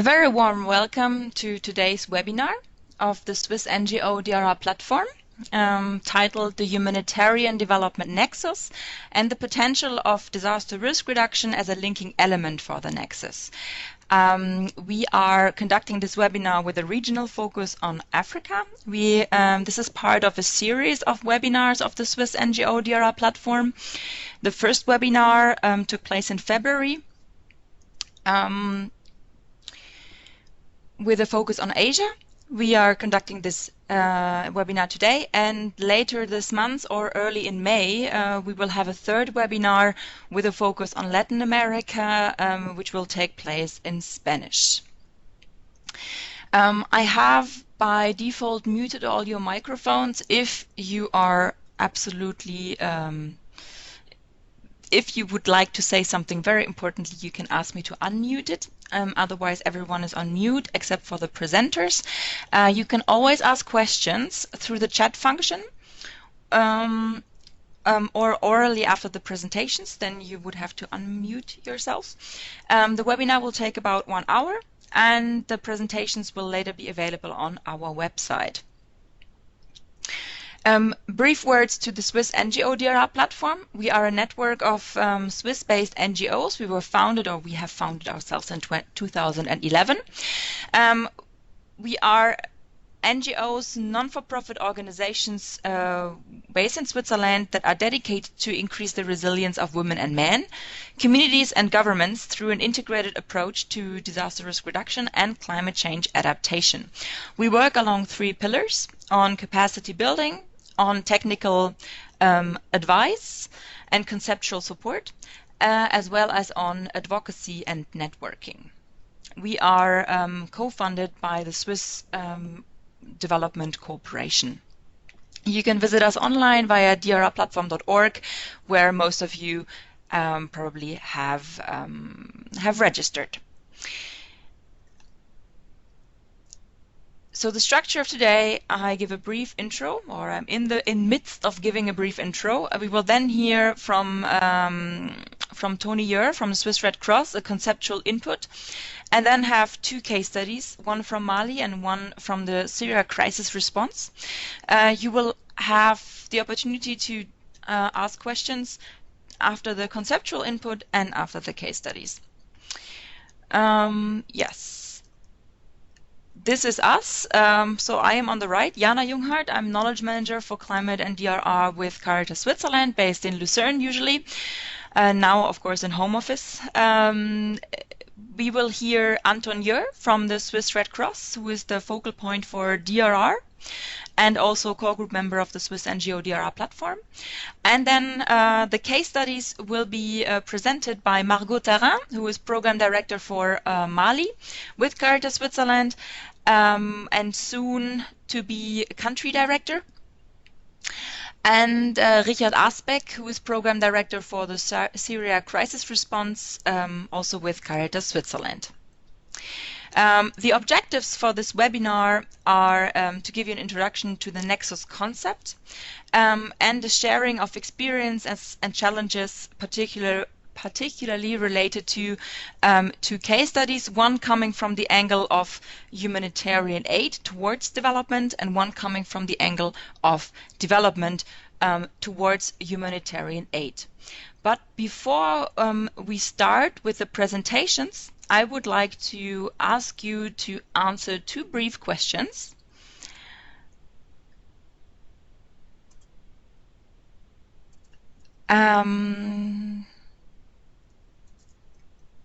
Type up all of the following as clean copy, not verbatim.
A very warm welcome to today's webinar of the Swiss NGO DRR Platform, titled The Humanitarian-Development Nexus and the Potential of Disaster Risk Reduction as a Linking Element for the Nexus. We are conducting this webinar with a regional focus on Africa. This is part of a series of webinars of the Swiss NGO DRR Platform. The first webinar took place in February with a focus on Asia. We are conducting this webinar today, and later this month or early in May we will have a third webinar with a focus on Latin America, which will take place in Spanish. I have by default muted all your microphones. If you are absolutely if you would like to say something very importantly, you can ask me to unmute it. Otherwise, everyone is on mute except for the presenters. You can always ask questions through the chat function or orally after the presentations. Then you would have to unmute yourself. The webinar will take about 1 hour, and the presentations will later be available on our website. Brief words to the Swiss NGO DRR Platform. We are a network of Swiss-based NGOs. We have founded ourselves in 2011. We are NGOs, non-for-profit organizations based in Switzerland that are dedicated to increase the resilience of women and men, communities and governments through an integrated approach to disaster risk reduction and climate change adaptation. We work along 3 pillars: on capacity building, on technical advice and conceptual support, as well as on advocacy and networking. We are co-funded by the Swiss Development Corporation. You can visit us online via drrplatform.org, where most of you probably have registered. So the structure of today, I give a brief intro, or I'm in midst of giving a brief intro. We will then hear from Tony Yer from the Swiss Red Cross, a conceptual input, and then have 2 case studies, one from Mali and one from the Syria crisis response. You will have the opportunity to ask questions after the conceptual input and after the case studies. Yes. This is us. So I am on the right, Jana Junghart. I'm Knowledge Manager for Climate and DRR with Caritas Switzerland, based in Lucerne usually. Now, of course, in home office. We will hear Anton Yer from the Swiss Red Cross, who is the focal point for DRR and also core group member of the Swiss NGO DRR Platform. And then the case studies will be presented by Margot Tarin, who is Program Director for Mali with Caritas Switzerland, and soon to be Country Director. And Richard Asbeck, who is Program Director for the Syria crisis response, also with Caritas Switzerland. The objectives for this webinar are to give you an introduction to the Nexus concept and the sharing of experience and challenges, particularly related to 2 case studies, one coming from the angle of humanitarian aid towards development and one coming from the angle of development towards humanitarian aid. But before we start with the presentations, I would like to ask you to answer 2 brief questions.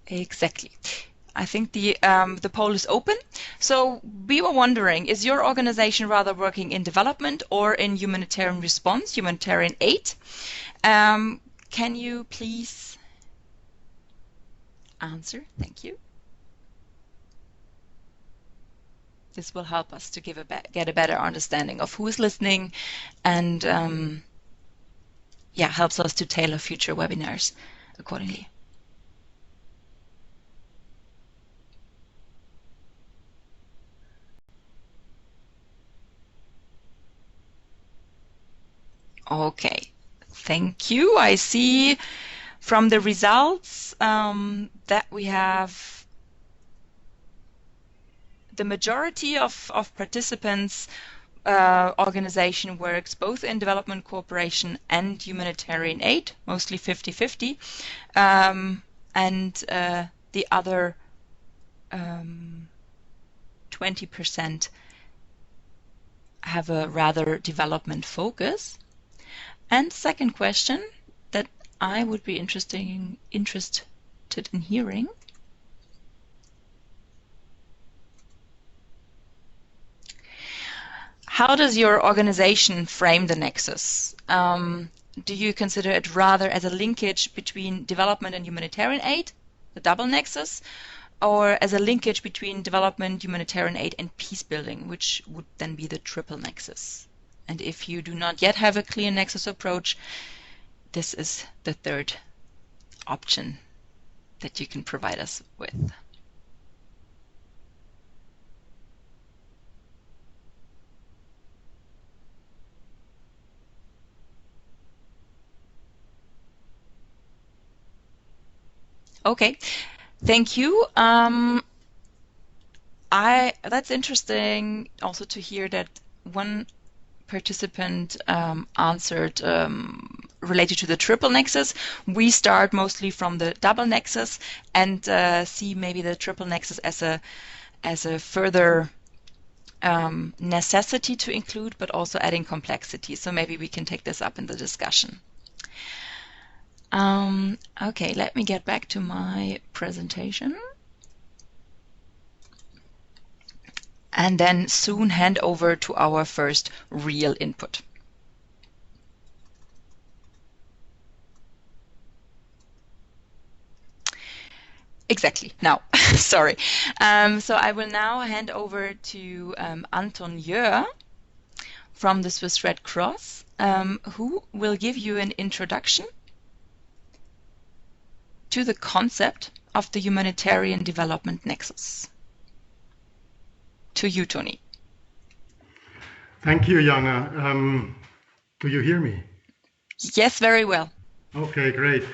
Exactly. I think the poll is open. So we were wondering, is your organization rather working in development or in humanitarian response, humanitarian aid? Can you please answer? Thank you. This will help us to get a better understanding of who is listening, and yeah, helps us to tailor future webinars accordingly. Okay, thank you. I see from the results that we have the majority of participants organization works both in development cooperation and humanitarian aid, mostly 50-50, and the other 20% have a rather development focus. And second question that I would be interested in hearing. How does your organization frame the nexus? Do you consider it rather as a linkage between development and humanitarian aid, the double nexus, or as a linkage between development, humanitarian aid, and peace building, which would then be the triple nexus? And if you do not yet have a clear nexus approach, this is the third option that you can provide us with. Okay, thank you. That's interesting also to hear that one participant answered related to the triple nexus. We start mostly from the double nexus and see maybe the triple nexus as a further necessity to include, but also adding complexity. So maybe we can take this up in the discussion. Okay, let me get back to my presentation. And then soon hand over to our first real input. Exactly, now, sorry. So I will now hand over to Anton Jör from the Swiss Red Cross, who will give you an introduction to the concept of the Humanitarian-Development Nexus. To you, Tony. Thank you, Jana. Do you hear me? Yes, very well. Okay, great.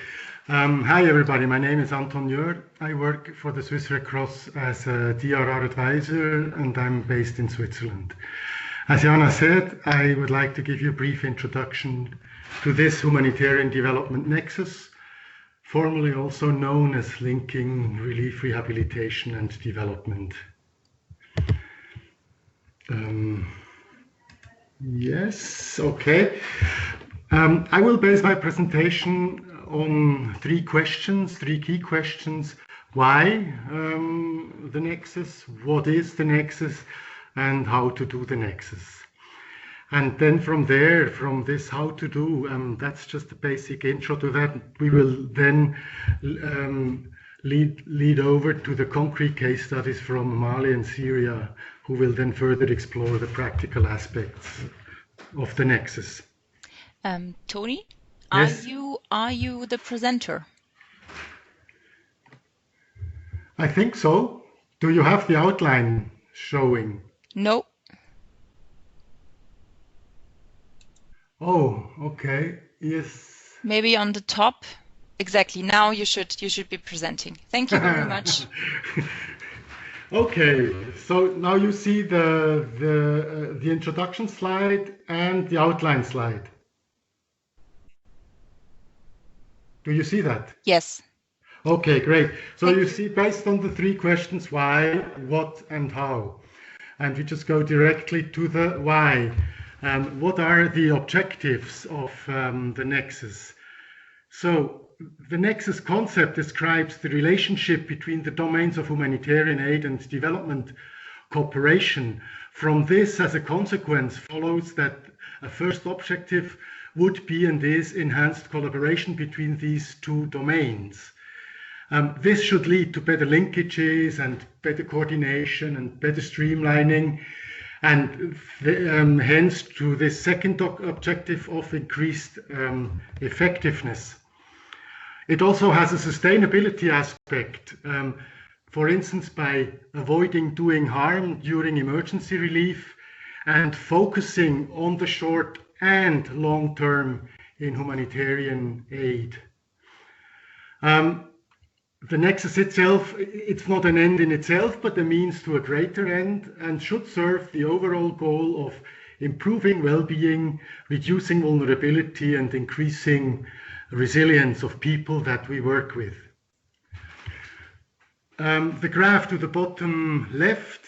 Hi, everybody. My name is Anton Jör. I work for the Swiss Red Cross as a DRR advisor, and I'm based in Switzerland. As Jana said, I would like to give you a brief introduction to this Humanitarian Development Nexus, formerly also known as linking relief, rehabilitation, and development. Yes, okay. I will base my presentation on three key questions. Why the Nexus, what is the Nexus, and how to do the Nexus. And then from there, from this how to do, that's just a basic intro to that. We will then lead over to the concrete case studies from Mali and Syria, who will then further explore the practical aspects of the Nexus. Tony, yes? Are you the presenter? I think so. Do you have the outline showing? No. Oh, okay. Yes. Maybe on the top. Exactly. Now you should be presenting. Thank you very much. Okay. So now you see the introduction slide and the outline slide. Do you see that? Yes. Okay, great. So you see, based on the three questions, why, what, and how. And we just go directly to the why. What are the objectives of the Nexus? So the Nexus concept describes the relationship between the domains of humanitarian aid and development cooperation. From this, as a consequence, follows that a first objective would be and is enhanced collaboration between these two domains. This should lead to better linkages and better coordination and better streamlining, and hence to this second objective of increased effectiveness. It also has a sustainability aspect, for instance, by avoiding doing harm during emergency relief and focusing on the short and long term in humanitarian aid. The Nexus itself, it's not an end in itself, but a means to a greater end, and should serve the overall goal of improving well-being, reducing vulnerability, and increasing resilience of people that we work with. The graph to the bottom left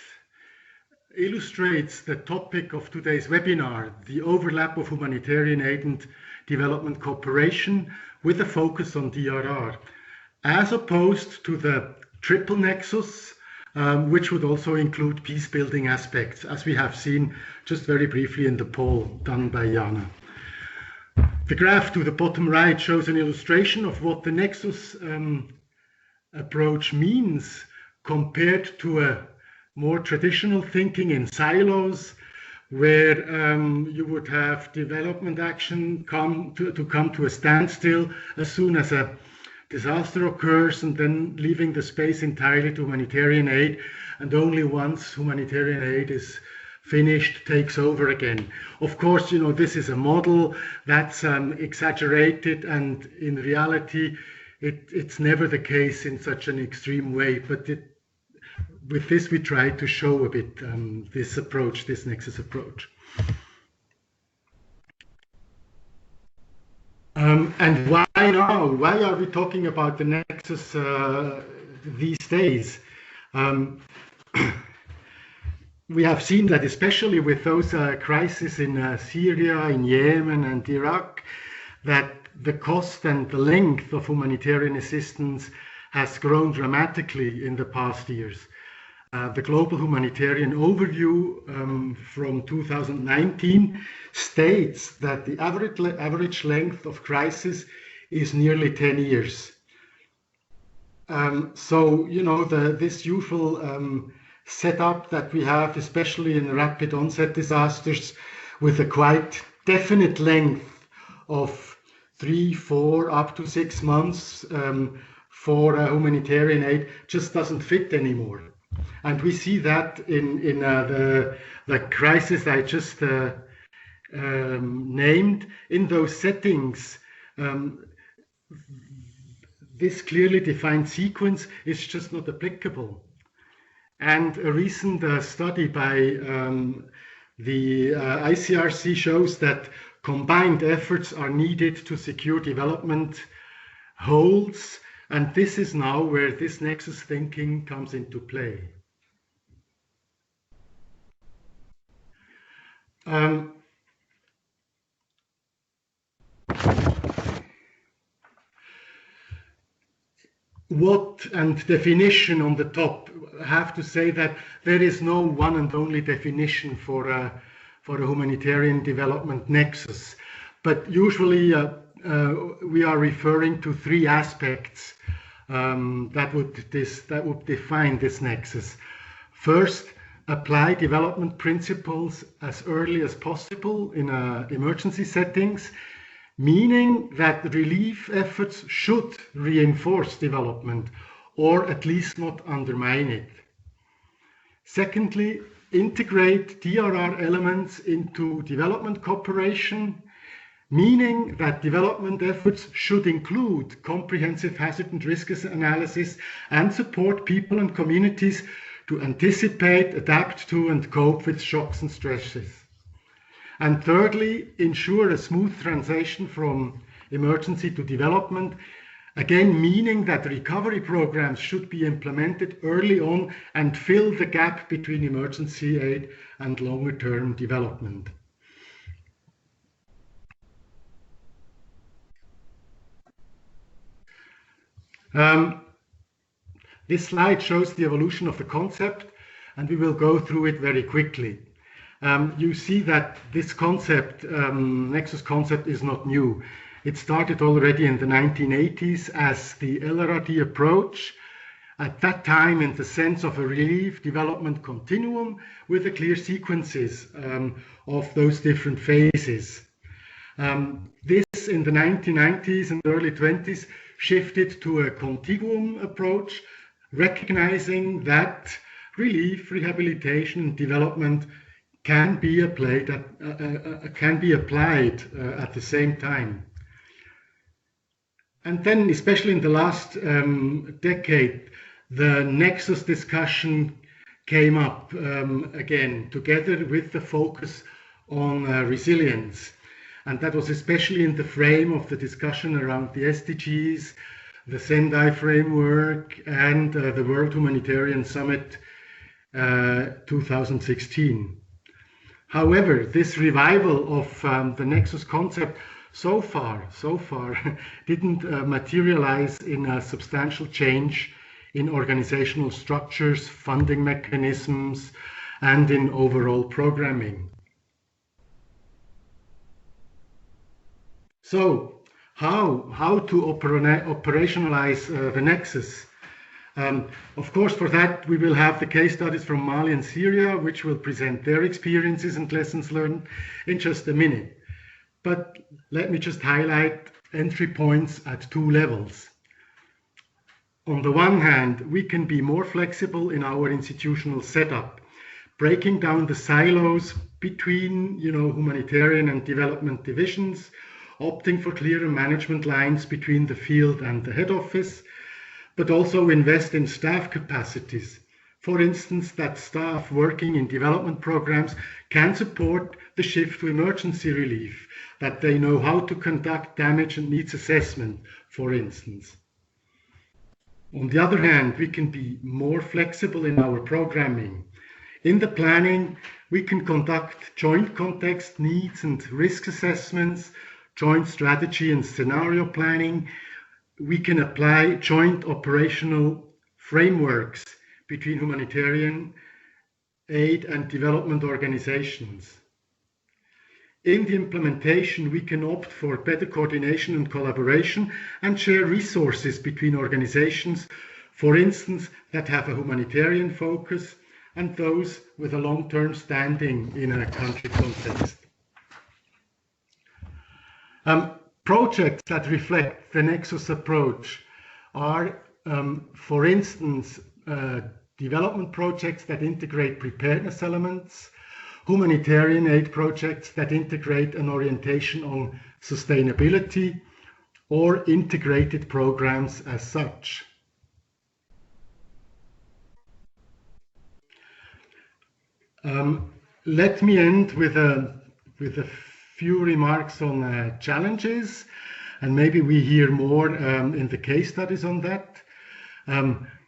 illustrates the topic of today's webinar, the overlap of humanitarian aid and development cooperation with a focus on DRR, as opposed to the triple nexus, which would also include peace-building aspects, as we have seen just very briefly in the poll done by Jana. The graph to the bottom right shows an illustration of what the Nexus approach means compared to a more traditional thinking in silos, where you would have development action come to a standstill as soon as a disaster occurs, and then leaving the space entirely to humanitarian aid, and only once humanitarian aid is finished takes over again. Of course, you know, this is a model that's exaggerated, and in reality it's never the case in such an extreme way, but with this we try to show a bit this approach, this Nexus approach. And why now? Why are we talking about the Nexus these days? We have seen that, especially with those crises in Syria, in Yemen and Iraq, that the cost and the length of humanitarian assistance has grown dramatically in the past years. The Global Humanitarian Overview from 2019 states that the average length of crisis is nearly 10 years. So, you know, this usual setup that we have, especially in rapid onset disasters, with a quite definite length of 3, 4, up to 6 months for humanitarian aid, just doesn't fit anymore. And we see that in the crisis I just named. In those settings, this clearly defined sequence is just not applicable. And a recent study by the ICRC shows that combined efforts are needed to secure development goals. And this is now where this Nexus thinking comes into play. What and definition on the top, I have to say that there is no one and only definition for a humanitarian development nexus, but usually we are referring to 3 aspects that would define this nexus. First, apply development principles as early as possible in emergency settings, meaning that relief efforts should reinforce development or at least not undermine it. Secondly, integrate DRR elements into development cooperation, meaning that development efforts should include comprehensive hazard and risk analysis and support people and communities to anticipate, adapt to, and cope with shocks and stresses. And thirdly, ensure a smooth transition from emergency to development, again meaning that recovery programs should be implemented early on and fill the gap between emergency aid and longer-term development. This slide shows the evolution of the concept, and we will go through it very quickly. You see that this concept, Nexus concept, is not new. It started already in the 1980s as the LRRD approach, at that time in the sense of a relief development continuum with the clear sequences of those different phases. This in the 1990s and early 20s shifted to a continuum approach, recognizing that relief, rehabilitation, and development can be applied at the same time. And then, especially in the last decade, the Nexus discussion came up again, together with the focus on resilience. And that was especially in the frame of the discussion around the SDGs, the Sendai framework, and the World Humanitarian Summit 2016. However, this revival of the Nexus concept so far didn't materialize in a substantial change in organizational structures, funding mechanisms, and in overall programming. So, how to operationalize the Nexus? Of course, for that, we will have the case studies from Mali and Syria, which will present their experiences and lessons learned in just a minute. But let me just highlight entry points at two levels. On the one hand, we can be more flexible in our institutional setup, breaking down the silos between, humanitarian and development divisions, opting for clearer management lines between the field and the head office, but also invest in staff capacities. For instance, that staff working in development programs can support the shift to emergency relief, that they know how to conduct damage and needs assessment, for instance. On the other hand, we can be more flexible in our programming. In the planning, we can conduct joint context needs and risk assessments, joint strategy and scenario planning. We can apply joint operational frameworks between humanitarian aid and development organizations. In the implementation, we can opt for better coordination and collaboration and share resources between organizations, for instance, that have a humanitarian focus and those with a long-term standing in a country context. Projects that reflect the Nexus approach are, for instance, development projects that integrate preparedness elements, humanitarian aid projects that integrate an orientation on sustainability, or integrated programs as such. Let me end with a few remarks on challenges, and maybe we hear more in the case studies on that.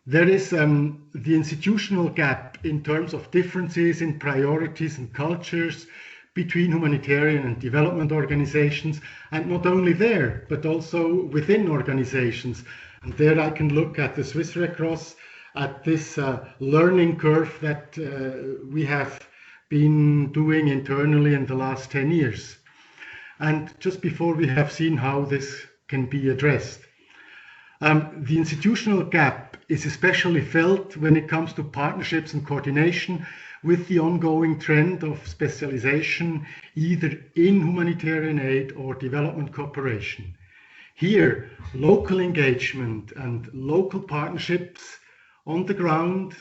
There is the institutional gap in terms of differences in priorities and cultures between humanitarian and development organizations, and not only there, but also within organizations. And there I can look at the Swiss Red Cross, at this learning curve that we have been doing internally in the last 10 years. And just before we have seen how this can be addressed. The institutional gap is especially felt when it comes to partnerships and coordination with the ongoing trend of specialization, either in humanitarian aid or development cooperation. Here, local engagement and local partnerships on the ground,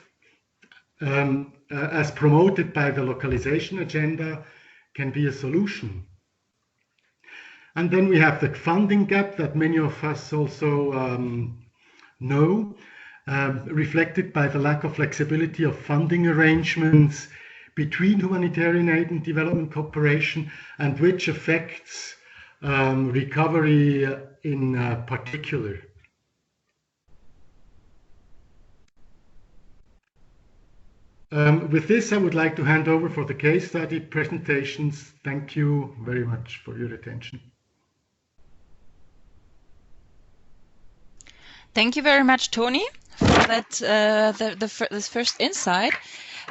as promoted by the localization agenda, can be a solution. And then we have the funding gap that many of us also know, reflected by the lack of flexibility of funding arrangements between humanitarian aid and development cooperation, and which affects recovery in particular. With this, I would like to hand over for the case study presentations. Thank you very much for your attention. Thank you very much, Tony, for that this first insight.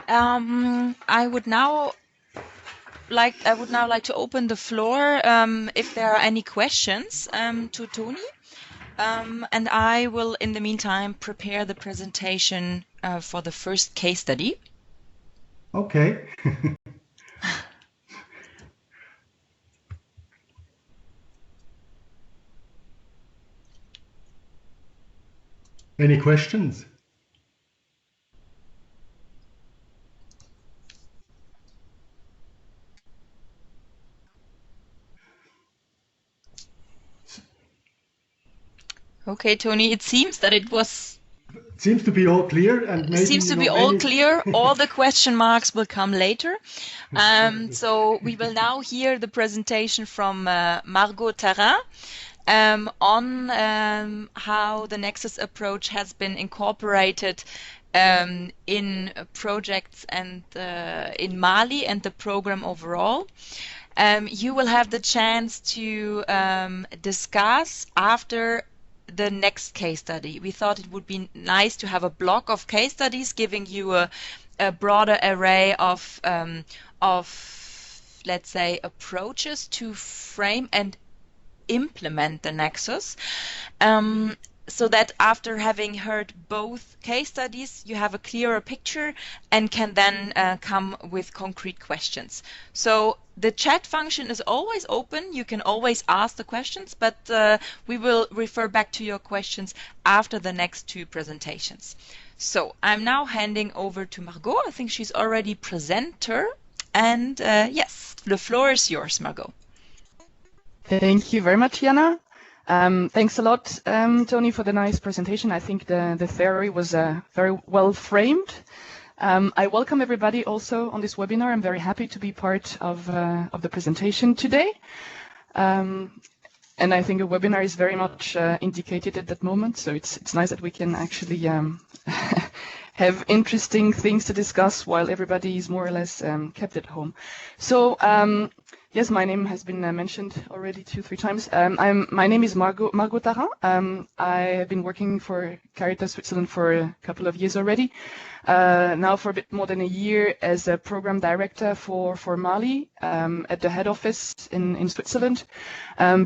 I would now like to open the floor if there are any questions to Tony, and I will, in the meantime, prepare the presentation for the first case study. Okay. Any questions? Okay, Tony, it seems that it seems to be all clear, and maybe seems to be all clear. All the question marks will come later. So we will now hear the presentation from Margot Tarin on how the Nexus approach has been incorporated in projects and in Mali and the program overall. You will have the chance to discuss after the next case study. We thought it would be nice to have a block of case studies giving you a broader array of let's say approaches to frame and implement the Nexus, so that after having heard both case studies you have a clearer picture and can then come with concrete questions. So the chat function is always open. You can always ask the questions, but we will refer back to your questions after the next two presentations. So I'm now handing over to Margot. I think she's already presenter, and yes, the floor is yours, Margot. Thank you very much, Jana. Thanks a lot, Tony, for the nice presentation. I think the theory was very well framed. I welcome everybody also on this webinar. I'm very happy to be part of the presentation today. And I think a webinar is very much indicated at that moment, so it's nice that we can actually have interesting things to discuss while everybody is more or less kept at home. So yes, my name has been mentioned already 2-3 times. My name is Margot Tarin. I have been working for Caritas Switzerland for a couple of years already. Now for a bit more than a year as a program director for Mali at the head office in Switzerland.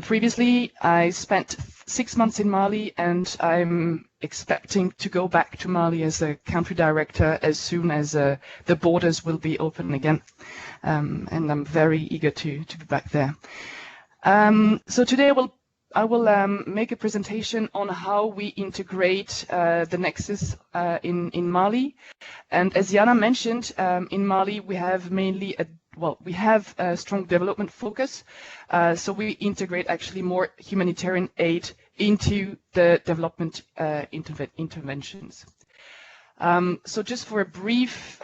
Previously, I spent 6 months in Mali, and I'm expecting to go back to Mali as a country director as soon as the borders will be open again. And I'm very eager to be back there. So today I will make a presentation on how we integrate the Nexus in Mali. And as Jana mentioned, in Mali we have mainly we have a strong development focus. So we integrate actually more humanitarian aid into the development interventions. So just for a brief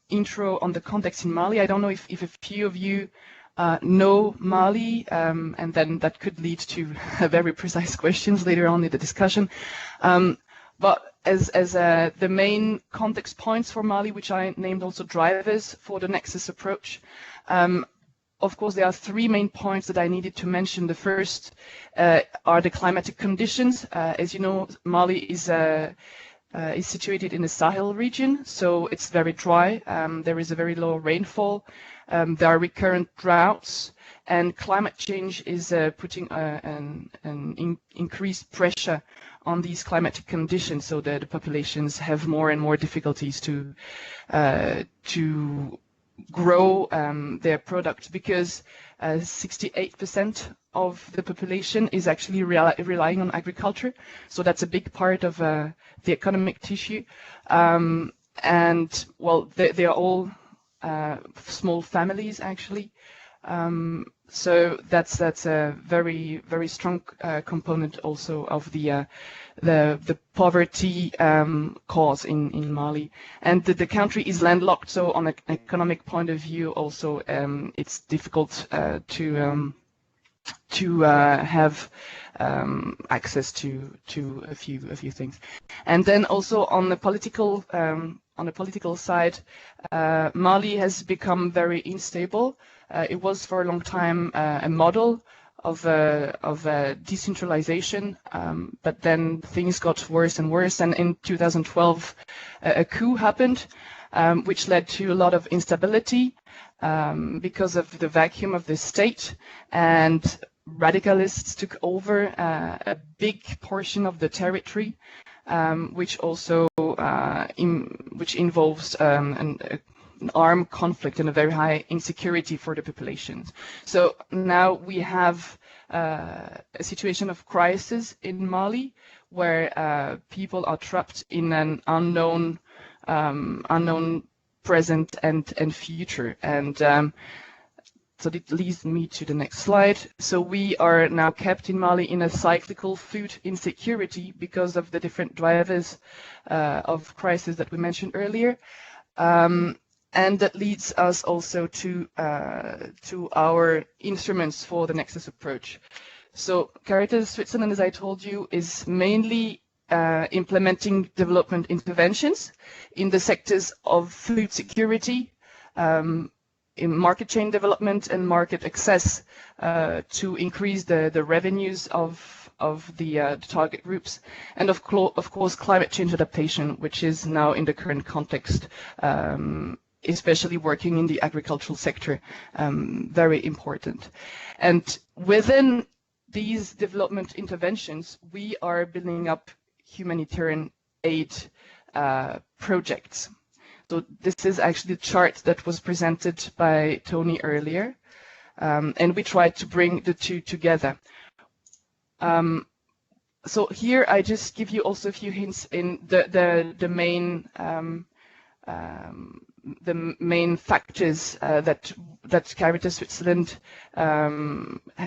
intro on the context in Mali, I don't know if a few of you know Mali, and then that could lead to very precise questions later on in the discussion. But as the main context points for Mali, which I named also drivers for the Nexus approach, of course, there are 3 main points that I needed to mention. The first are the climatic conditions. As you know, Mali is situated in the Sahel region, so it's very dry. There is a very low rainfall. There are recurrent droughts, and climate change is putting an increased pressure on these climatic conditions, so that the populations have more and more difficulties to grow their products, because 68% of the population is actually relying on agriculture. So that's a big part of the economic tissue. And well, they are all small families actually. So that's a very, very strong component also of the poverty cause in Mali. And the country is landlocked, so on an economic point of view also it's difficult to have access to a few things. And then also on the political side, Mali has become very unstable. It was for a long time a model of decentralization, but then things got worse and worse. And in 2012, a coup happened, which led to a lot of instability because of the vacuum of the state, and radicalists took over a big portion of the territory, which also which involves an armed conflict and a very high insecurity for the populations. So now we have a situation of crisis in Mali, where people are trapped in an unknown present and future. And So it leads me to the next slide. So we are now kept in Mali in a cyclical food insecurity because of the different drivers of crisis that we mentioned earlier. And that leads us also to our instruments for the Nexus approach. So Caritas Switzerland, as I told you, is mainly implementing development interventions in the sectors of food security, in market chain development and market access to increase the revenues of the target groups, and of course climate change adaptation, which is now in the current context, especially working in the agricultural sector, very important. And within these development interventions, we are building up humanitarian aid projects. So this is actually the chart that was presented by Tony earlier, and we tried to bring the two together. So here I just give you also a few hints in the main factors that Caritas Switzerland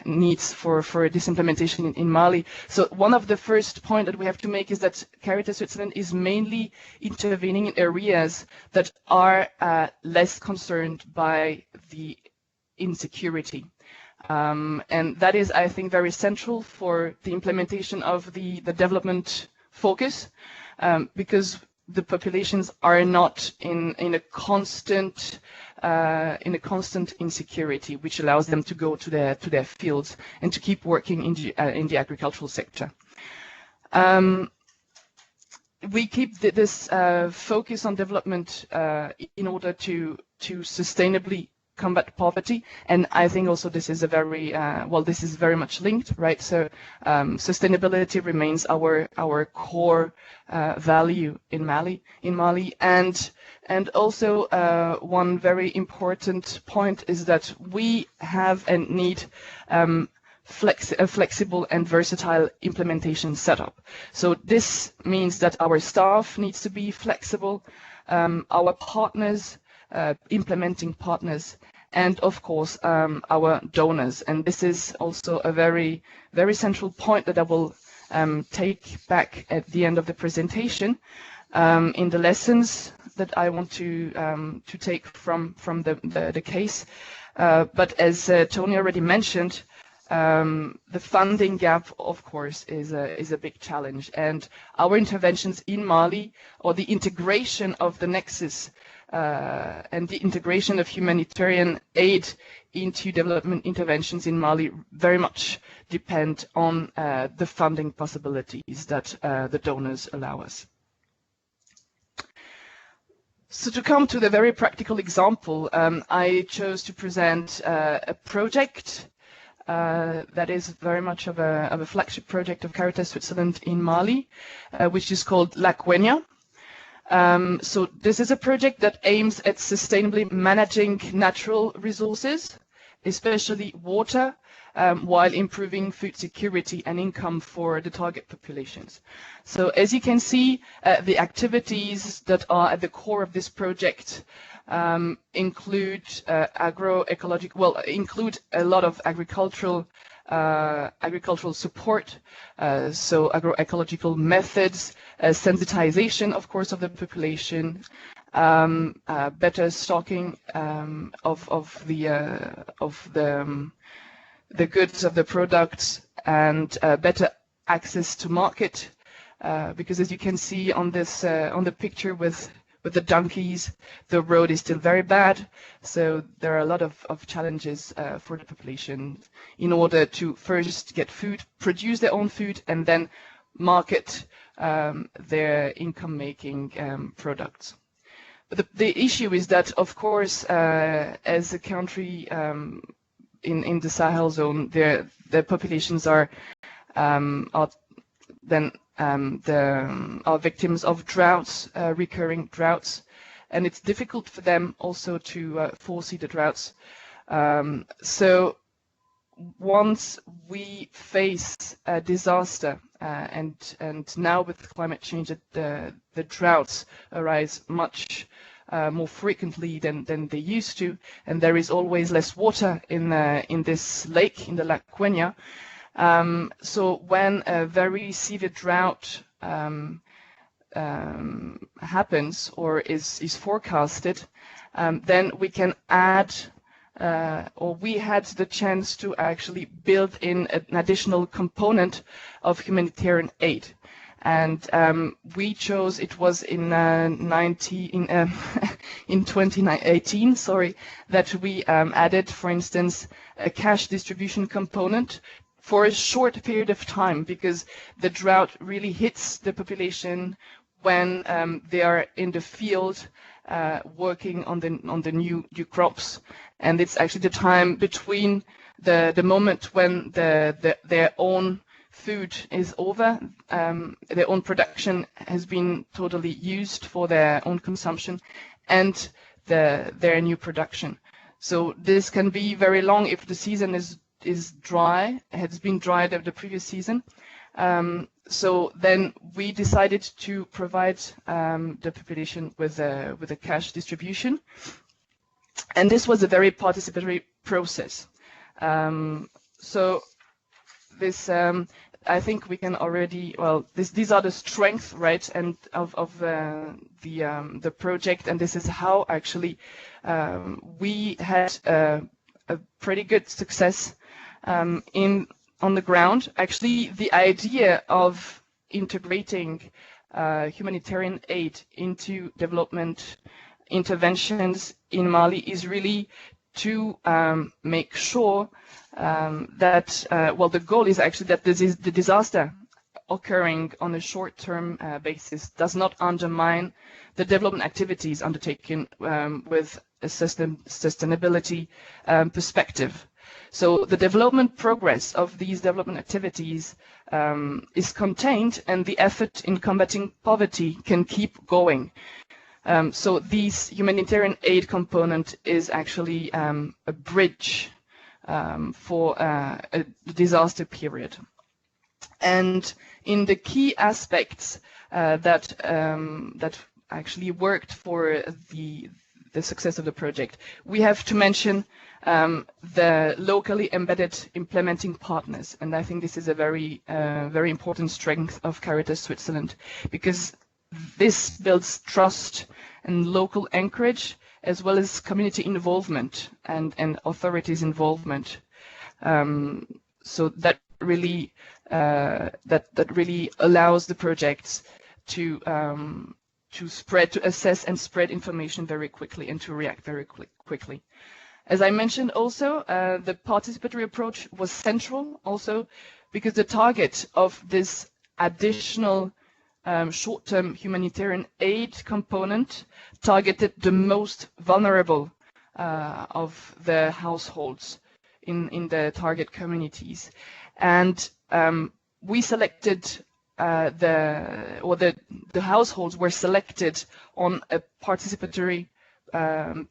needs for this implementation in Mali. So one of the first point that we have to make is that Caritas Switzerland is mainly intervening in areas that are less concerned by the insecurity. And that is, I think, very central for the implementation of the development focus, because the populations are not in a constant insecurity, which allows them to go to their fields and to keep working in the agricultural sector. We keep this focus on development in order to sustainably combat poverty, and I think also this is a very this is very much linked, right? So sustainability remains our core value in Mali, and also one very important point is that we have and need a flexible and versatile implementation setup. So this means that our staff needs to be flexible, our partners, implementing partners, and of course our donors. And this is also a very, very central point that I will take back at the end of the presentation in the lessons that I want to take from the case. But as Tony already mentioned, the funding gap, of course, is a big challenge, and our interventions in Mali, or the integration of the Nexus and the integration of humanitarian aid into development interventions in Mali, very much depend on the funding possibilities that the donors allow us. So to come to the very practical example, I chose to present a project that is very much of a flagship project of Caritas Switzerland in Mali, which is called La Quenya. So this is a project that aims at sustainably managing natural resources, especially water, while improving food security and income for the target populations. So as you can see, the activities that are at the core of this project include include a lot of agricultural support, so agroecological methods, sensitization, of course, of the population, better stocking of the goods of the products, and better access to market, because as you can see on this on the picture with the donkeys, the road is still very bad, so there are a lot of challenges for the population in order to first get food, produce their own food, and then market their income-making products. But the issue is that, of course, as a country in the Sahel zone, the populations are victims of droughts, recurring droughts, and it's difficult for them also to foresee the droughts. So once we face a disaster, and now with climate change, the droughts arise much more frequently than they used to, and there is always less water in this lake, in the Lac Quenya. So when a very severe drought happens or is forecasted, then we can add, or we had the chance to actually build in an additional component of humanitarian aid. And we chose, it was in 2018, sorry, that we added, for instance, a cash distribution component for a short period of time, because the drought really hits the population when they are in the field working on the new crops, and it's actually the time between the moment when their own food is over, their own production has been totally used for their own consumption, and their new production. So this can be very long if the season is dry, has been dry the previous season. So then we decided to provide the population with a cash distribution, and this was a very participatory process. So this, I think we can already, well, these are the strengths, right, and of the project, and this is how actually we had a pretty good success on the ground. Actually, the idea of integrating humanitarian aid into development interventions in Mali is really to make sure that, well, the goal is actually that the disaster occurring on a short-term basis does not undermine the development activities undertaken with a sustainability perspective. So the development progress of these development activities is contained, and the effort in combating poverty can keep going. So this humanitarian aid component is actually a bridge for a disaster period. And in the key aspects that actually worked for the success of the project, we have to mention the locally embedded implementing partners, and I think this is a very important strength of Caritas Switzerland, because this builds trust and local anchorage, as well as community involvement and authorities involvement. So that really allows the projects to assess and spread information very quickly and to react very quickly. As I mentioned also, the participatory approach was central also because the target of this additional short-term humanitarian aid component targeted the most vulnerable of the households in the target communities. And we selected the households were selected on a participatory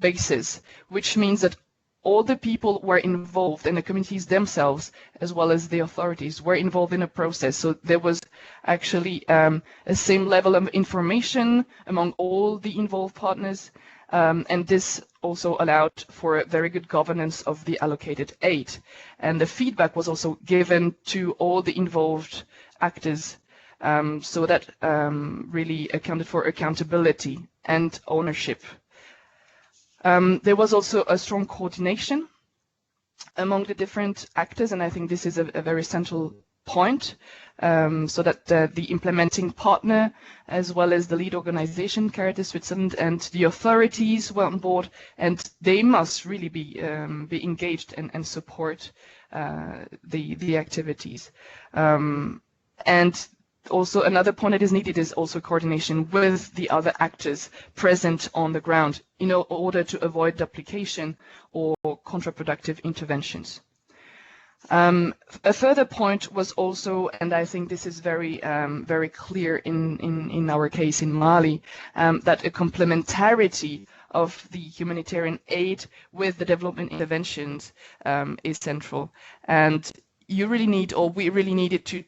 basis, which means that all the people were involved, and the communities themselves, as well as the authorities, were involved in a process. So there was actually a same level of information among all the involved partners, and this also allowed for a very good governance of the allocated aid. And the feedback was also given to all the involved actors, so that really accounted for accountability and ownership. There was also a strong coordination among the different actors, and I think this is a very central point, so that the implementing partner, as well as the lead organization, Caritas Switzerland, and the authorities were on board, and they must really be engaged and support the activities. And also another point that is needed is also coordination with the other actors present on the ground in order to avoid duplication or counterproductive interventions. A further point was also, and I think this is very clear in our case in Mali, that a complementarity of the humanitarian aid with the development interventions is central. And you really need, or we really needed to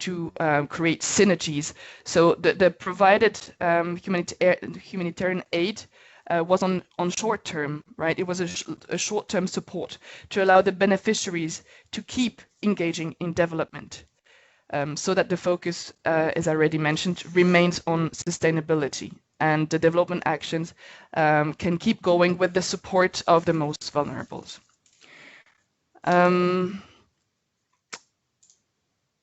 create synergies. So the provided humanitarian aid was on short term, right? It was a short-term support to allow the beneficiaries to keep engaging in development, so that the focus, as I already mentioned, remains on sustainability, and the development actions can keep going with the support of the most vulnerables.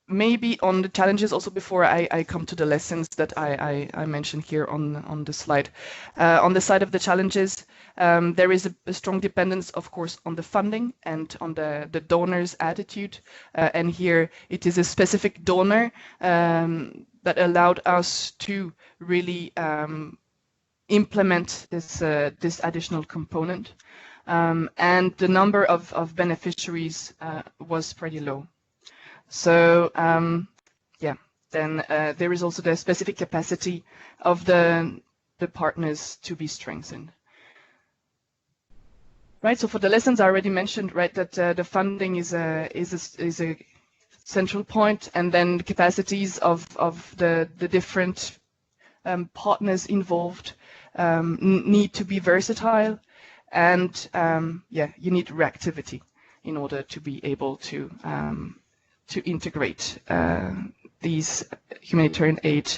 Maybe on the challenges also, before I come to the lessons that I mentioned here on the slide. On the side of the challenges, there is a strong dependence, of course, on the funding and on the donor's attitude. And here it is a specific donor that allowed us to really implement this additional component. And the number of beneficiaries was pretty low. So yeah, then there is also the specific capacity of the partners to be strengthened. Right. So for the lessons, I already mentioned, right, that the funding is a central point, and then the capacities of the different partners involved need to be versatile, and yeah, you need reactivity in order to be able to integrate these humanitarian aid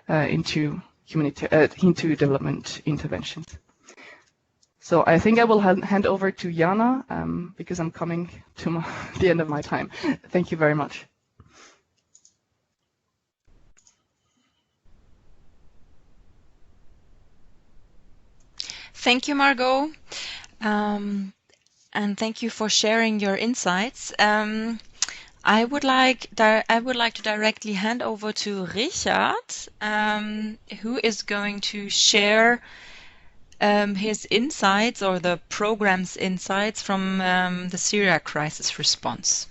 into development interventions. So I think I will hand over to Jana, because I'm coming to the end of my time. Thank you very much. Thank you, Margot, and thank you for sharing your insights. I would like to directly hand over to Richard, who is going to share his insights, or the program's insights, from the Syria crisis response.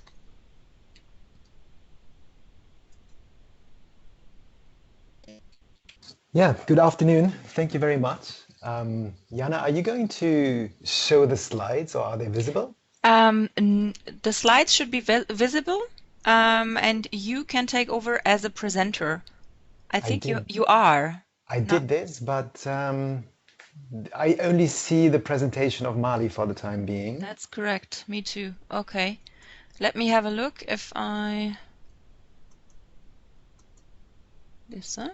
Yeah, good afternoon. Thank you very much. Jana, are you going to show the slides, or are they visible? The slides should be visible, and you can take over as a presenter. I think you are. I did this, but I only see the presentation of Mali for the time being. That's correct. Me too. Okay. Let me have a look if I... This one.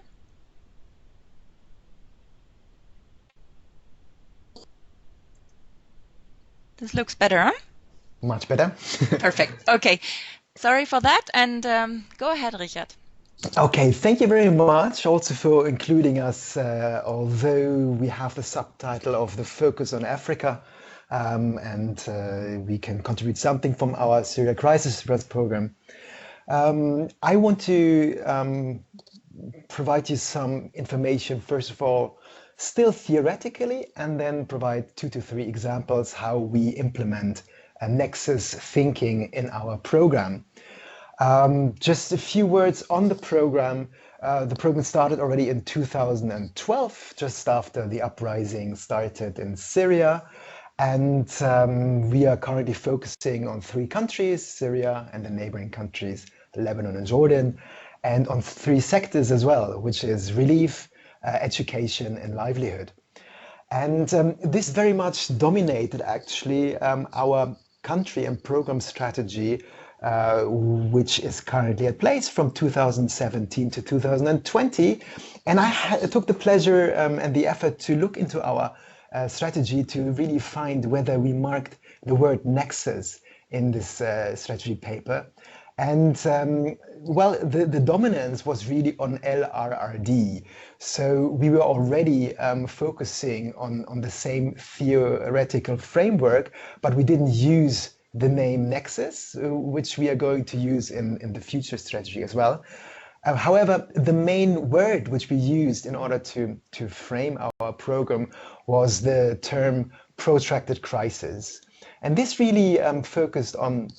This looks better, huh? Much better. Perfect. Okay. Sorry for that. And go ahead, Richard. Okay, thank you very much also for including us, although we have the subtitle of the focus on Africa, and we can contribute something from our Syria crisis response program. I want to provide you some information, first of all, still theoretically, and then provide 2 to 3 examples how we implement a Nexus thinking in our program. Just a few words on the program. The program started already in 2012, just after the uprising started in Syria. And we are currently focusing on 3 countries, Syria and the neighboring countries, Lebanon and Jordan, and on 3 sectors as well, which is relief, education and livelihood. And this very much dominated actually our country and program strategy, which is currently at place from 2017 to 2020. And I took the pleasure and the effort to look into our strategy to really find whether we marked the word Nexus in this strategy paper. And well, the dominance was really on LRRD. So we were already focusing on the same theoretical framework, but we didn't use the name Nexus, which we are going to use in the future strategy as well. However, the main word which we used in order to frame our program was the term protracted crisis. And this really focused on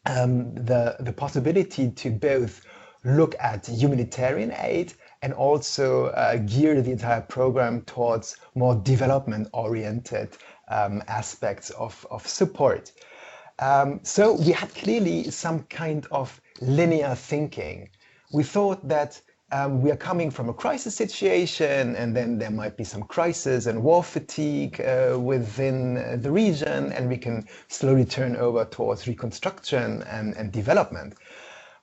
the possibility to both look at humanitarian aid and also gear the entire program towards more development-oriented aspects of support. So we had clearly some kind of linear thinking. We thought that we are coming from a crisis situation, and then there might be some crisis and war fatigue within the region, and we can slowly turn over towards reconstruction and development.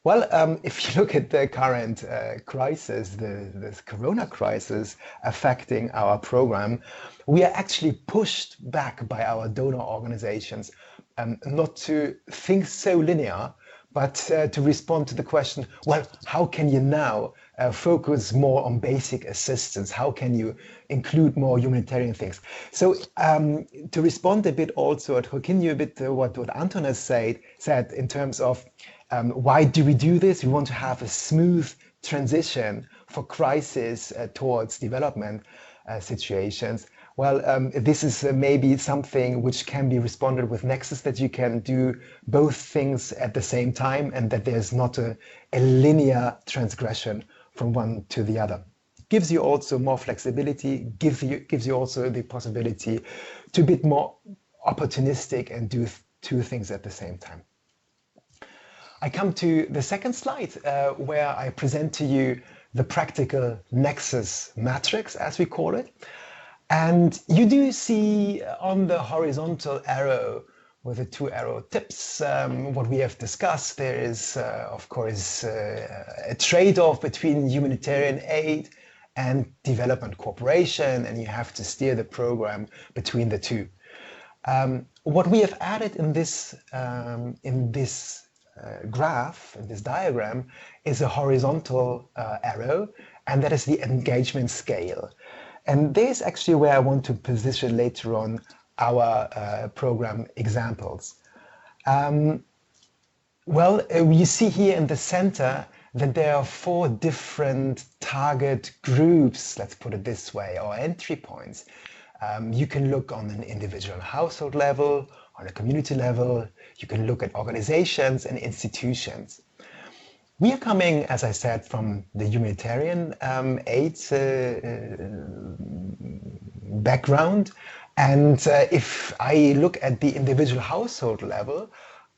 Well, if you look at the current crisis, the corona crisis affecting our program, we are actually pushed back by our donor organizations not to think so linear, but to respond to the question, well, how can you now focus more on basic assistance? How can you include more humanitarian things? So to respond a bit also, to continue a bit what Anton has said in terms of why do we do this? We want to have a smooth transition for crisis towards development situations. Well, this is maybe something which can be responded with Nexus, that you can do both things at the same time and that there's not a linear transgression from one to the other. Gives you also more flexibility, gives you also the possibility to be a bit more opportunistic and do two things at the same time. I come to the second slide where I present to you the practical Nexus matrix, as we call it. And you do see on the horizontal arrow with the two arrow tips what we have discussed. There is, of course, a trade-off between humanitarian aid and development cooperation, and you have to steer the program between the two. What we have added in this graph, in this diagram, is a horizontal arrow, and that is the engagement scale. And there's actually where I want to position later on our program examples. Well, you see here in the center that there are 4 different target groups, let's put it this way, or entry points. You can look on an individual household level, on a community level, you can look at organizations and institutions. We are coming, as I said, from the humanitarian aid background. And if I look at the individual household level,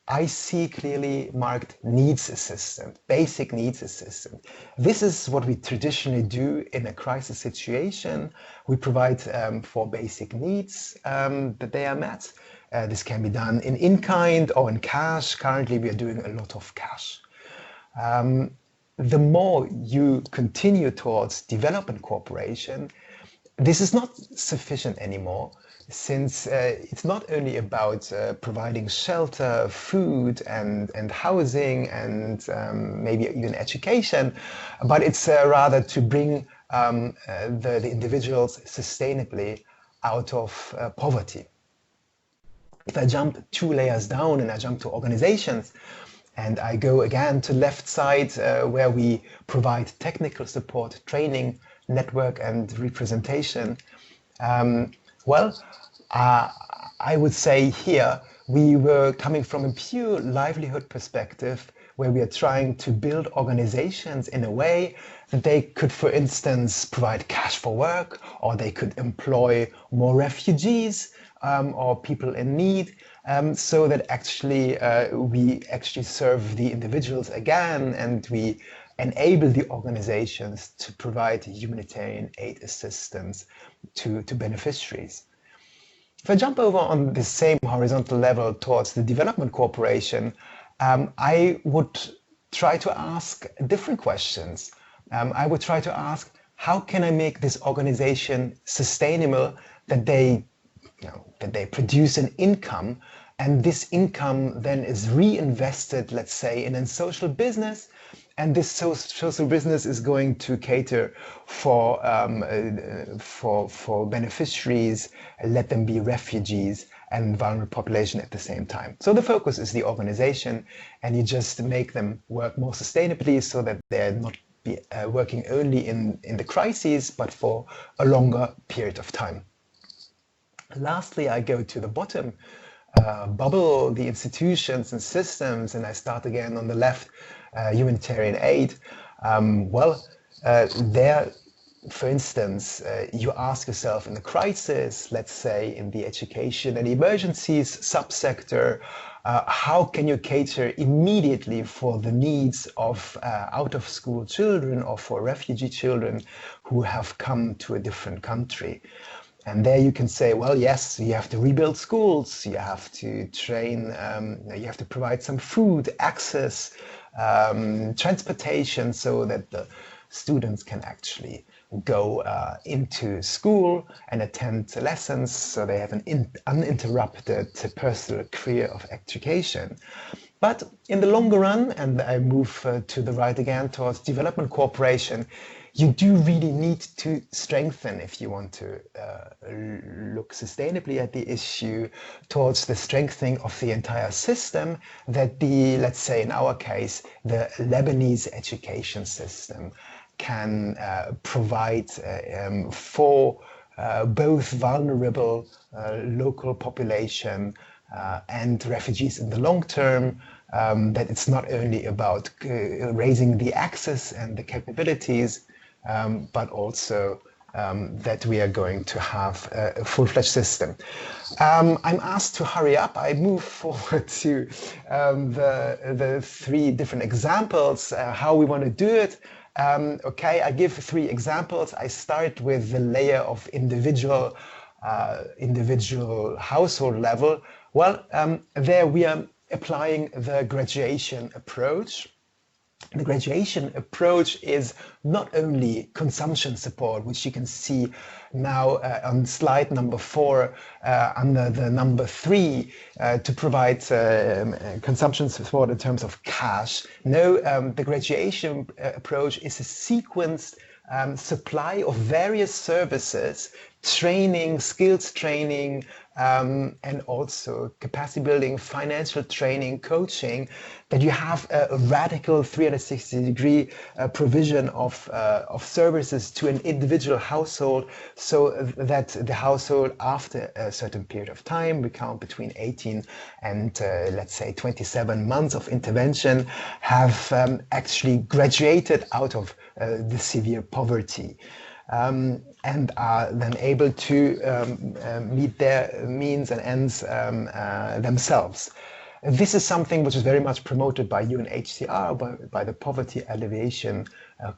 I see clearly marked needs assistance, basic needs assistance. This is what we traditionally do in a crisis situation. We provide for basic needs that they are met. This can be done in kind or in cash. Currently, we are doing a lot of cash. The more you continue towards development cooperation, this is not sufficient anymore, since it's not only about providing shelter, food and housing and maybe even education, but it's rather to bring the individuals sustainably out of poverty. If I jump 2 layers down and I jump to organizations, and I go again to left side where we provide technical support, training, network and representation. Well, I would say here we were coming from a pure livelihood perspective where we are trying to build organizations in a way that they could, for instance, provide cash for work, or they could employ more refugees or people in need, so that actually we actually serve the individuals again, and we enable the organizations to provide humanitarian aid assistance to beneficiaries. If I jump over on the same horizontal level towards the development cooperation, I would try to ask different questions. I would try to ask, how can I make this organization sustainable, that they produce an income, and this income then is reinvested, let's say, in a social business, and this social business is going to cater for beneficiaries, let them be refugees and vulnerable population at the same time. So the focus is the organization, and you just make them work more sustainably so that they're not working only in the crises, but for a longer period of time. Lastly, I go to the bottom bubble, the institutions and systems, and I start again on the left, humanitarian aid. There, for instance, you ask yourself in the crisis, let's say in the education and emergencies subsector, how can you cater immediately for the needs of out-of-school children or for refugee children who have come to a different country? And there you can say, well, yes, you have to rebuild schools, you have to train, you have to provide some food, access, transportation, so that the students can actually go into school and attend lessons, so they have an uninterrupted personal career of education. But in the longer run, and I move to the right again towards development cooperation, you do really need to strengthen, if you want to look sustainably at the issue, towards the strengthening of the entire system, that the, let's say in our case, the Lebanese education system can provide for both vulnerable local population and refugees in the long term, that it's not only about raising the access and the capabilities, but also that we are going to have a full-fledged system. I'm asked to hurry up. I move forward to the three different examples, how we want to do it. Okay, I give three examples. I start with the layer of individual household level. Well, there we are applying the graduation approach. The graduation approach is not only consumption support, which you can see now on slide number 4 under the number 3 to provide consumption support in terms of cash. No, the graduation approach is a sequenced supply of various services, training, skills training, and also capacity building, financial training, coaching, that you have a radical 360-degree provision of services to an individual household, so that the household, after a certain period of time, we count between 18 and let's say 27 months of intervention, have actually graduated out of the severe poverty. And are then able to meet their means and ends themselves. This is something which is very much promoted by UNHCR, by the Poverty Alleviation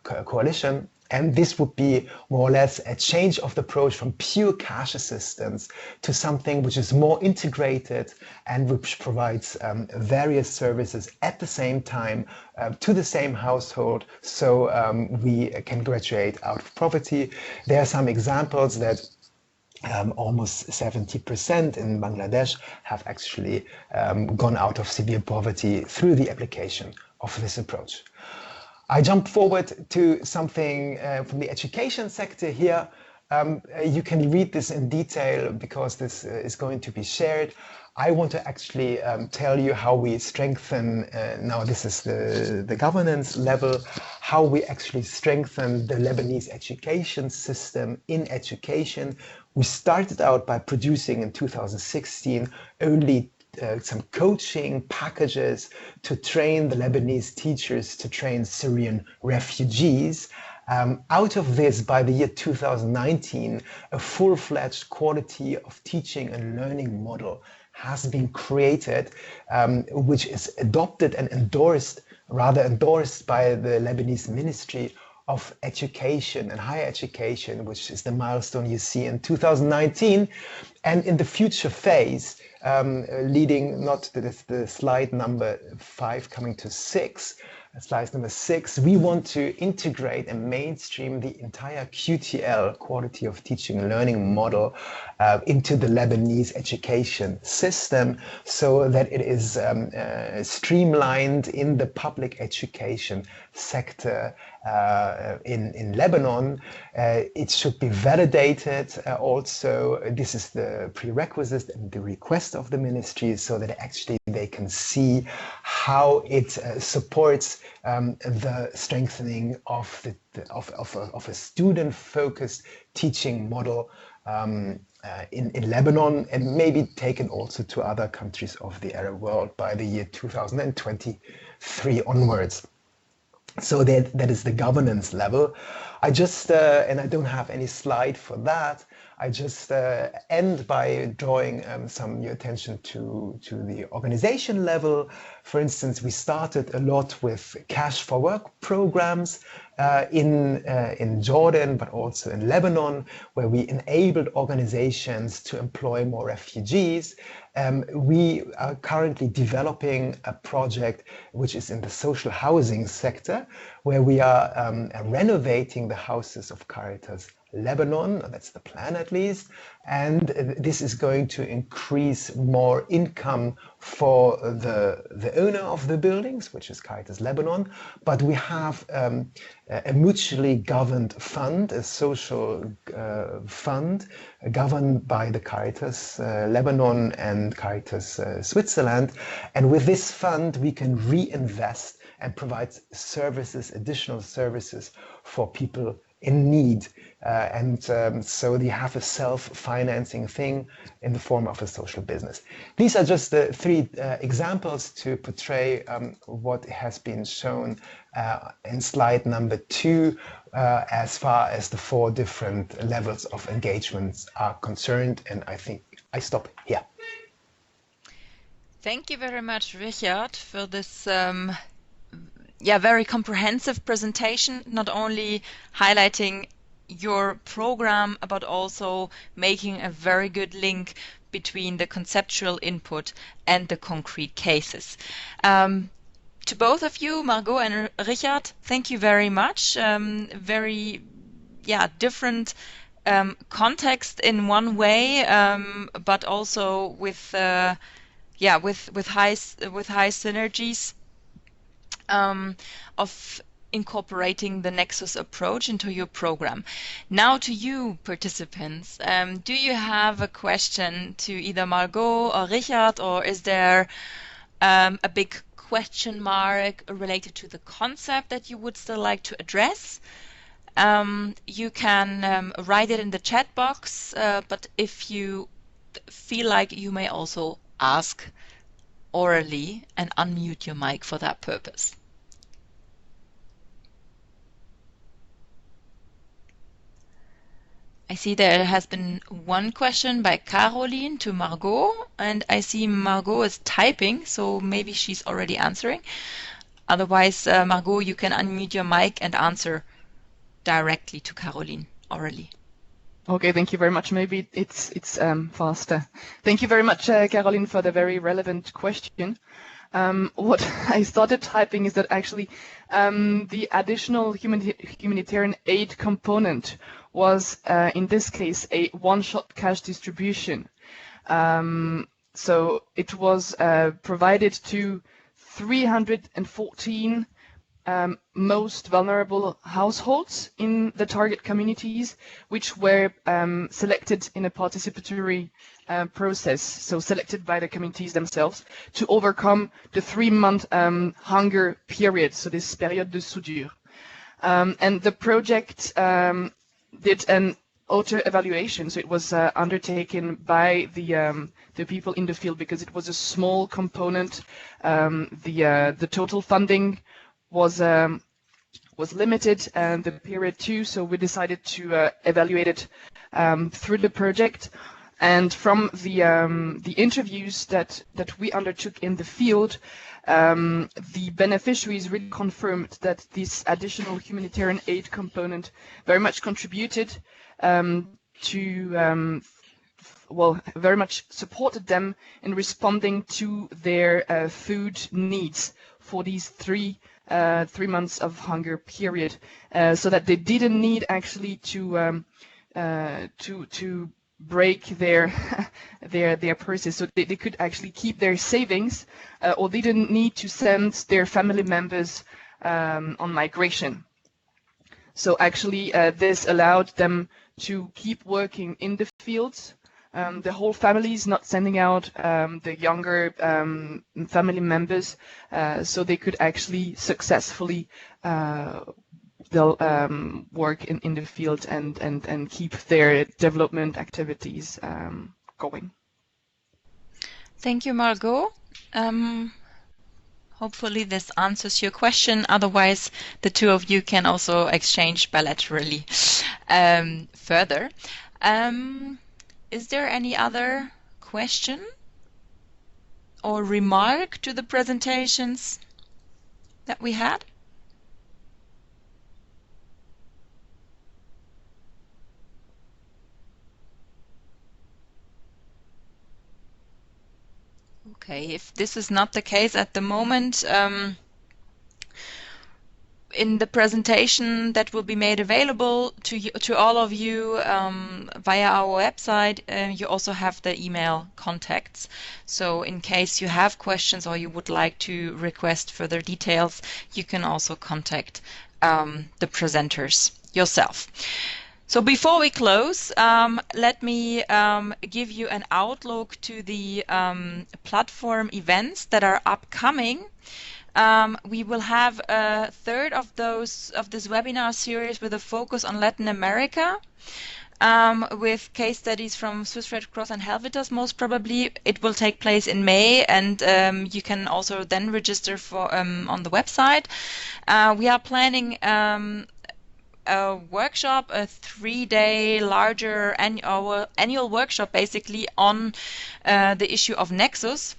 Coalition. And this would be more or less a change of the approach from pure cash assistance to something which is more integrated and which provides various services at the same time to the same household, so we can graduate out of poverty. There are some examples that almost 70% in Bangladesh have actually gone out of severe poverty through the application of this approach. I jump forward to something from the education sector here. You can read this in detail because this is going to be shared. I want to actually tell you how we strengthen, now this is the governance level, how we actually strengthen the Lebanese education system in education. We started out by producing in 2016 only some coaching packages to train the Lebanese teachers to train Syrian refugees. Out of this, by the year 2019, a full-fledged quality of teaching and learning model has been created, which is adopted and endorsed by the Lebanese Ministry of Education and Higher Education, which is the milestone you see in 2019. And in the future phase, leading not to the slide number 5 coming to 6, slide number 6, we want to integrate and mainstream the entire QTL, quality of teaching and learning model, into the Lebanese education system, so that it is streamlined in the public education sector in Lebanon. It should be validated also. This is the prerequisite and the request of the ministry, so that actually they can see how it supports the strengthening of a student-focused teaching model in Lebanon, and maybe taken also to other countries of the Arab world by the year 2023 onwards. So that is the governance level. I just, and I don't have any slide for that, I just end by drawing some your attention to the organization level. For instance, we started a lot with cash for work programs in Jordan, but also in Lebanon, where we enabled organizations to employ more refugees. We are currently developing a project which is in the social housing sector, where we are renovating the houses of Caritas Lebanon, that's the plan at least, and this is going to increase more income for the owner of the buildings, which is Caritas Lebanon, but we have a mutually governed fund, a social fund governed by the Caritas Lebanon and Caritas Switzerland, and with this fund we can reinvest and provide services, additional services for people in need. So they have a self-financing thing in the form of a social business. These are just the three examples to portray what has been shown in slide number 2 as far as the 4 different levels of engagements are concerned. And I think I stop here. Thank you very much, Richard, for this very comprehensive presentation, not only highlighting your program, but also making a very good link between the conceptual input and the concrete cases. To both of you, Margot and Richard, thank you very much. Very different context in one way, but also with high synergies of incorporating the Nexus approach into your program. Now to you, participants, do you have a question to either Margot or Richard, or is there a big question mark related to the concept that you would still like to address? You can write it in the chat box, but if you feel like, you may also ask orally and unmute your mic for that purpose. I see there has been one question by Caroline to Margot, and I see Margot is typing, so maybe she's already answering. Otherwise, Margot, you can unmute your mic and answer directly to Caroline orally. Okay, thank you very much. Maybe it's faster. Thank you very much, Caroline, for the very relevant question. What I started typing is that actually the additional humanitarian aid component was, in this case, a one-shot cash distribution. So it was provided to 314 most vulnerable households in the target communities, which were selected in a participatory process, so selected by the communities themselves, to overcome the 3-month hunger period, so this période de soudure. And the project did an auto-evaluation, so it was undertaken by the people in the field, because it was a small component. The total funding was limited, and the period too, so we decided to evaluate it through the project. And from the interviews that we undertook in the field, the beneficiaries really confirmed that this additional humanitarian aid component very much contributed to very much supported them in responding to their food needs for these 3 months of hunger period, so that they didn't need actually to break their purses, so they could actually keep their savings, or they didn't need to send their family members on migration. So actually this allowed them to keep working in the fields, the whole families, not sending out the younger family members, so they could actually successfully they'll work in the field and keep their development activities going. Thank you, Margot. Hopefully this answers your question. Otherwise, the two of you can also exchange bilaterally further. Is there any other question or remark to the presentations that we had? Okay, if this is not the case at the moment, in the presentation that will be made available to you, to all of you via our website, you also have the email contacts. So in case you have questions or you would like to request further details, you can also contact the presenters yourself. So before we close, let me give you an outlook to the platform events that are upcoming. We will have a third of this webinar series with a focus on Latin America, with case studies from Swiss Red Cross and Helvetas. Most probably it will take place in May, and you can also then register for on the website. We are planning a workshop, a 3-day larger annual workshop, basically on the issue of Nexus.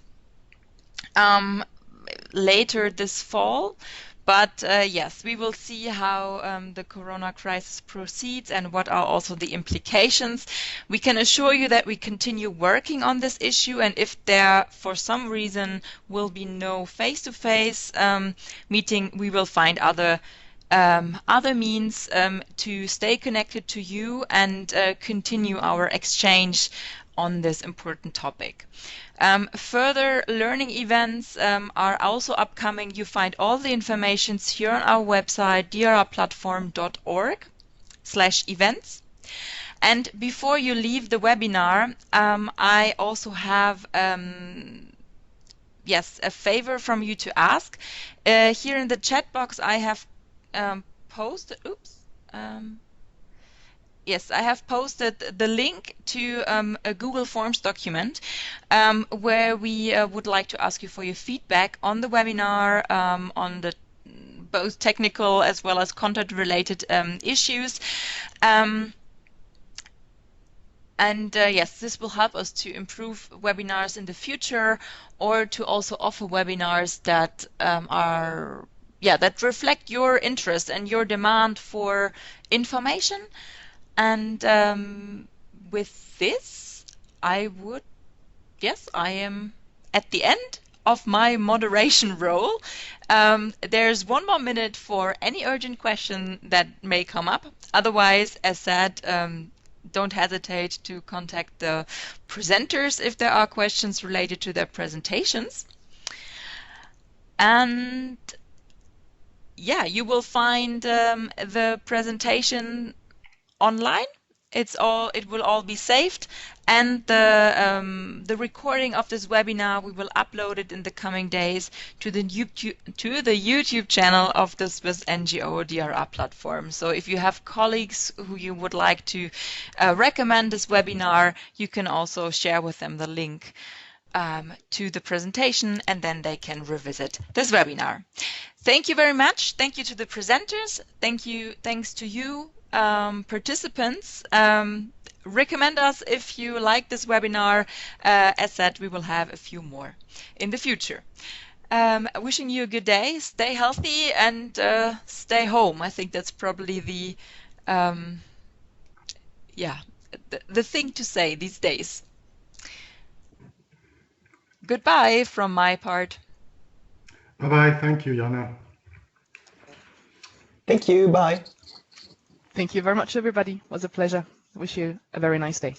Later this fall, but yes, we will see how the corona crisis proceeds and what are also the implications. We can assure you that we continue working on this issue, and if there for some reason will be no face-to-face meeting, we will find other means to stay connected to you and continue our exchange on this important topic. Further learning events are also upcoming. You find all the information here on our website, drrplatform.org/events. And before you leave the webinar, I also have yes, a favor from you to ask. Here in the chat box I have posted, yes, I have posted the link to a Google Forms document where we would like to ask you for your feedback on the webinar, on the both technical as well as content-related issues. Yes, this will help us to improve webinars in the future, or to also offer webinars that that reflect your interest and your demand for information. And with this, I am at the end of my moderation role. There's 1 more minute for any urgent question that may come up. Otherwise, as said, don't hesitate to contact the presenters if there are questions related to their presentations. And yeah, you will find the presentation online. It will all be saved, and the recording of this webinar, we will upload it in the coming days to the YouTube channel of the Swiss NGO DRR Platform. So if you have colleagues who you would like to recommend this webinar, you can also share with them the link to the presentation, and then they can revisit this webinar. Thank you very much. Thank you to the presenters. Thanks to you participants. Recommend us if you like this webinar. As said, we will have a few more in the future. Wishing you a good day. Stay healthy and stay home. I think that's probably the thing to say these days. Goodbye from my part. Bye-bye. Thank you, Jana. Thank you. Bye. Thank you very much, everybody. It was a pleasure. Wish you a very nice day.